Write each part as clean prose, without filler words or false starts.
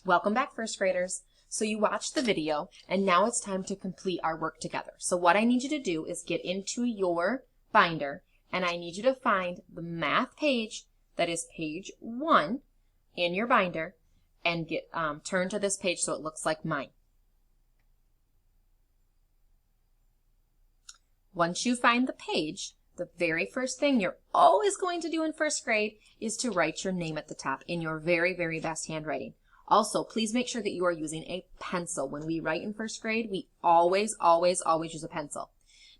Welcome back, first graders. So you watched the video and now it's time to complete our work together. So what I need you to do is get into your binder and I need you to find the math page that is page 1 in your binder and turn to this page so it looks like mine. Once you find the page, the very first thing you're always going to do in first grade is to write your name at the top in your very, very best handwriting. Also, please make sure that you are using a pencil. When we write in first grade, we always use a pencil.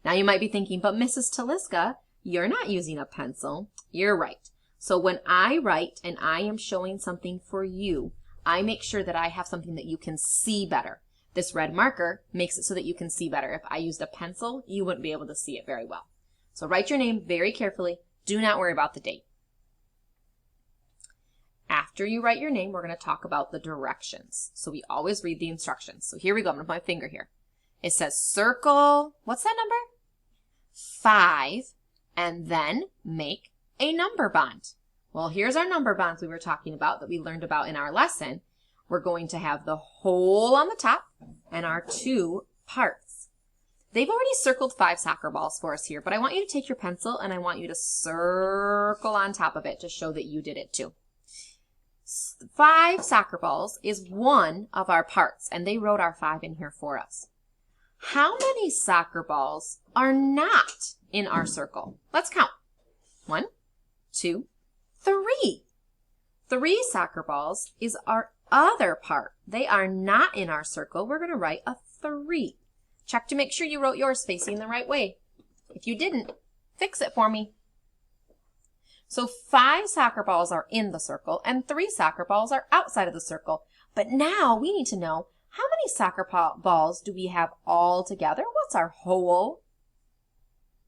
Now you might be thinking, but Mrs. Taliska, you're not using a pencil. You're right. So when I write and I am showing something for you, I make sure that I have something that you can see better. This red marker makes it so that you can see better. If I used a pencil, you wouldn't be able to see it very well. So write your name very carefully. Do not worry about the date. After you write your name, we're going to talk about the directions. So we always read the instructions. So here we go. I'm going to put my finger here. It says circle, what's that number? 5, and then make a number bond. Well, here's our number bonds we were talking about that we learned about in our lesson. We're going to have the hole on the top and our 2 parts. They've already circled 5 soccer balls for us here, but I want you to take your pencil and I want you to circle on top of it to show that you did it too. 5 soccer balls is one of our parts, and they wrote our 5 in here for us. How many soccer balls are not in our circle? Let's count. 1, 2, 3. 3 soccer balls is our other part. They are not in our circle. We're going to write a 3. Check to make sure you wrote yours facing the right way. If you didn't, fix it for me. So 5 soccer balls are in the circle and 3 soccer balls are outside of the circle. But now we need to know, how many soccer balls do we have all together? What's our whole?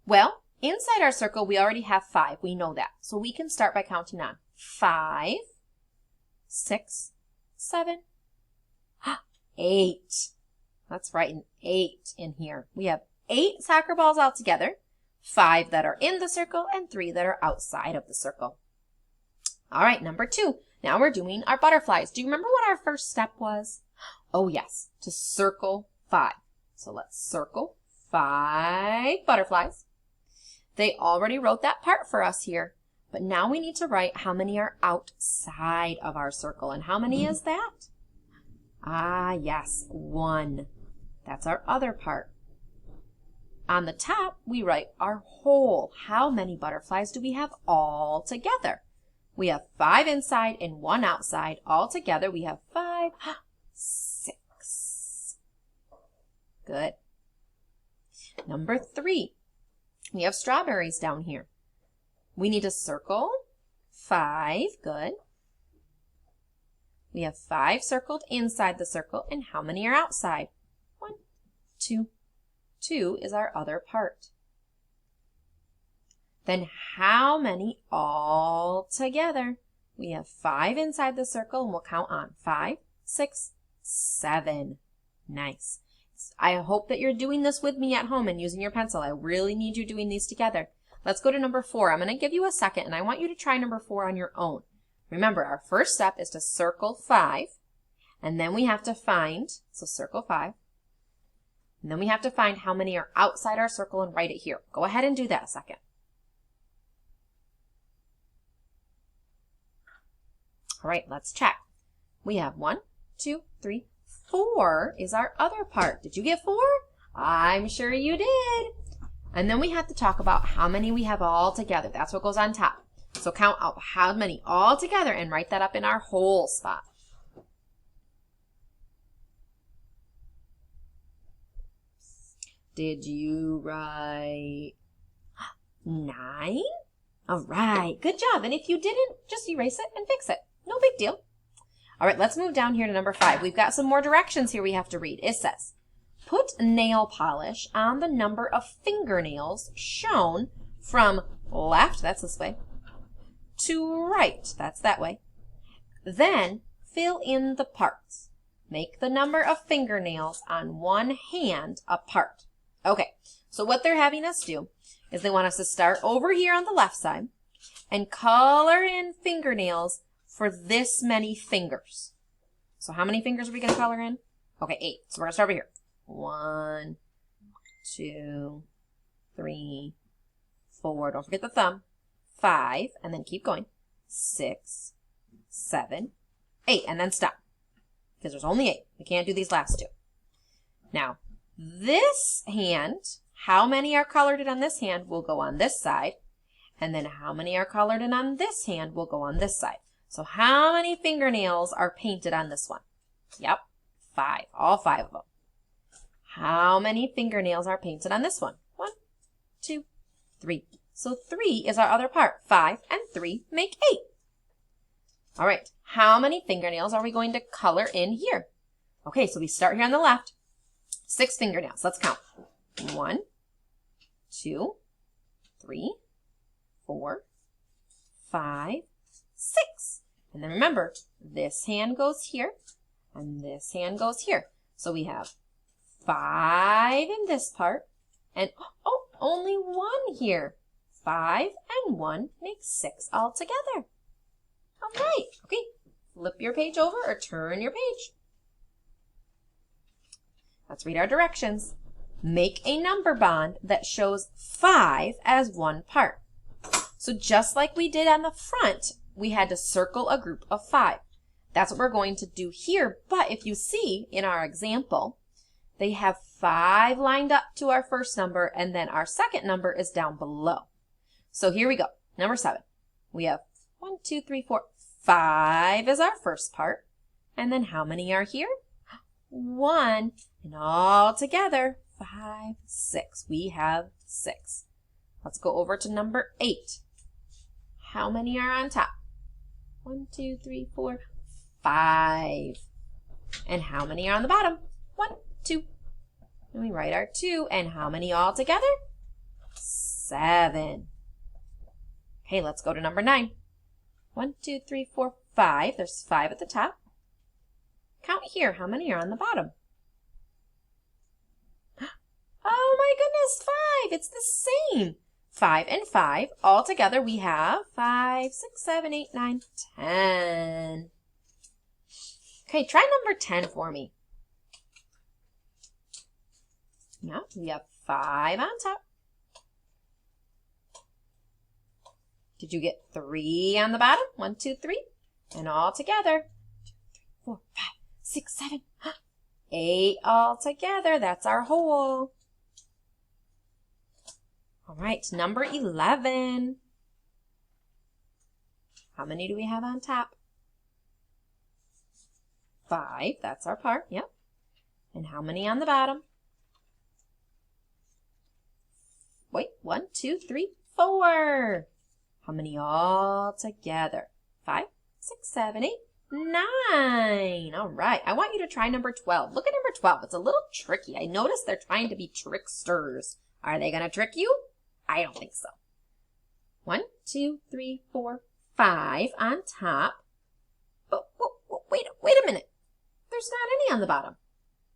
Well, inside our circle, we already have 5. We know that. So we can start by counting on 5, 6, 7, 8. Let's write an 8 in here. We have 8 soccer balls all together, 5 that are in the circle and 3 that are outside of the circle. All right, number 2. Now we're doing our butterflies. Do you remember what our first step was? Oh yes, to circle 5. So let's circle 5 butterflies. They already wrote that part for us here, but now we need to write how many are outside of our circle. And how many is that? Ah, yes, 1. That's our other part. On the top, we write our whole. How many butterflies do we have all together? We have 5 inside and 1 outside. All together, we have 5, 6. Good. Number 3, we have strawberries down here. We need to circle 5. Good. We have 5 circled inside the circle, and how many are outside? 1, 2. 2 is our other part. Then how many all together? We have 5 inside the circle, and we'll count on 5, 6, 7. Nice. I hope that you're doing this with me at home and using your pencil. I really need you doing these together. Let's go to number 4. I'm going to give you a second, and I want you to try number 4 on your own. Remember, our first step is to circle 5, and then we have to find, so circle 5, and then we have to find how many are outside our circle and write it here. Go ahead and do that a second. All right, let's check. We have 1, 2, 3, 4 is our other part. Did you get 4? I'm sure you did. And then we have to talk about how many we have all together. That's what goes on top. So count out how many all together and write that up in our whole spot. Did you write 9? All right, good job. And if you didn't, just erase it and fix it. No big deal. All right, let's move down here to number 5. We've got some more directions here we have to read. It says, put nail polish on the number of fingernails shown from left, that's this way, to right, that's that way. Then fill in the parts. Make the number of fingernails on one hand apart. Okay, so what they're having us do is they want us to start over here on the left side and color in fingernails for this many fingers. So how many fingers are we going to color in? Okay, 8. So we're going to start over here. 1, 2, 3, 4. Don't forget the thumb. 5, and then keep going. 6, 7, 8, and then stop. Because there's only 8. We can't do these last 2. Now, this hand, how many are colored in on this hand will go on this side. And then how many are colored in on this hand will go on this side. So how many fingernails are painted on this one? Yep, 5. All 5 of them. How many fingernails are painted on this one? 1, 2, 3. So 3 is our other part. 5 and 3 make 8. All right, how many fingernails are we going to color in here? Okay, so we start here on the left. 6 fingernails. Let's count. 1, 2, 3, 4, 5, 6. And then remember, this hand goes here, and this hand goes here. So we have 5 in this part, and oh, only 1 here. 5 and 1 makes 6 altogether. All right, okay, flip your page over or turn your page. Let's read our directions. Make a number bond that shows 5 as one part. So just like we did on the front, we had to circle a group of 5. That's what we're going to do here. But if you see in our example, they have 5 lined up to our first number, and then our second number is down below. So here we go. Number 7. We have 1, 2, 3, 4, 5 is our first part. And then how many are here? 1. And all together, 5, 6. We have 6. Let's go over to number 8. How many are on top? 1, 2, 3, 4, 5. And how many are on the bottom? 1, 2. And we write our 2. And how many all together? 7. Okay, let's go to number 9. 1, 2, 3, 4, 5. There's 5 at the top. Count here. How many are on the bottom? Oh my goodness, 5. It's the same. 5 and 5. All together we have 5, 6, 7, 8, 9, 10. Okay, try number 10 for me. Yeah, we have 5 on top. Did you get 3 on the bottom? 1, 2, 3. And all together, 2, 3, 4, 5, 6, 7, 8 all together. That's our whole. All right, number 11. How many do we have on top? 5, that's our part, yep. And how many on the bottom? Wait, 1, 2, 3, 4. How many all together? 5, 6, 7, 8, 9. All right, I want you to try number 12. Look at number 12. It's a little tricky. I notice they're trying to be tricksters. Are they going to trick you? I don't think so. 1, 2, 3, 4, 5 on top. But wait a minute. There's not any on the bottom.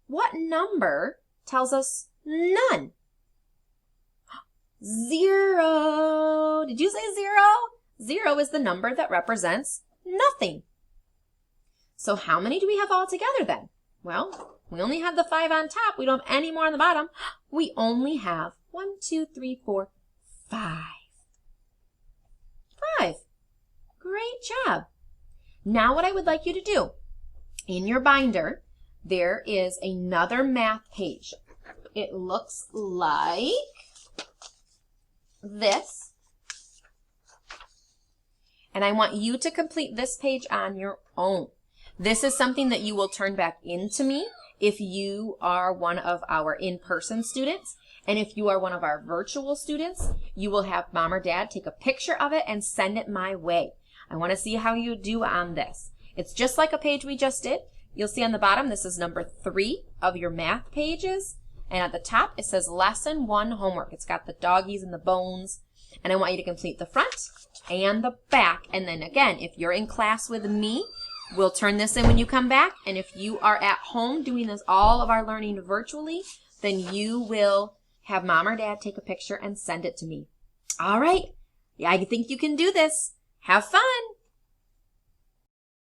What number tells us none? 0. Did you say 0? 0 is the number that represents nothing. So how many do we have all together then? Well, we only have the 5 on top. We don't have any more on the bottom. We only have 1, 2, 3, 4, 5. 5. Great job. Now what I would like you to do, in your binder, there is another math page. It looks like this. And I want you to complete this page on your own. This is something that you will turn back into me if you are one of our in-person students. And if you are one of our virtual students, you will have mom or dad take a picture of it and send it my way. I want to see how you do on this. It's just like a page we just did. You'll see on the bottom, this is number 3 of your math pages. And at the top, it says Lesson 1 Homework. It's got the doggies and the bones. And I want you to complete the front and the back. And then again, if you're in class with me, we'll turn this in when you come back. And if you are at home doing this, all of our learning virtually, then you will have mom or dad take a picture and send it to me. All right. Yeah, I think you can do this. Have fun.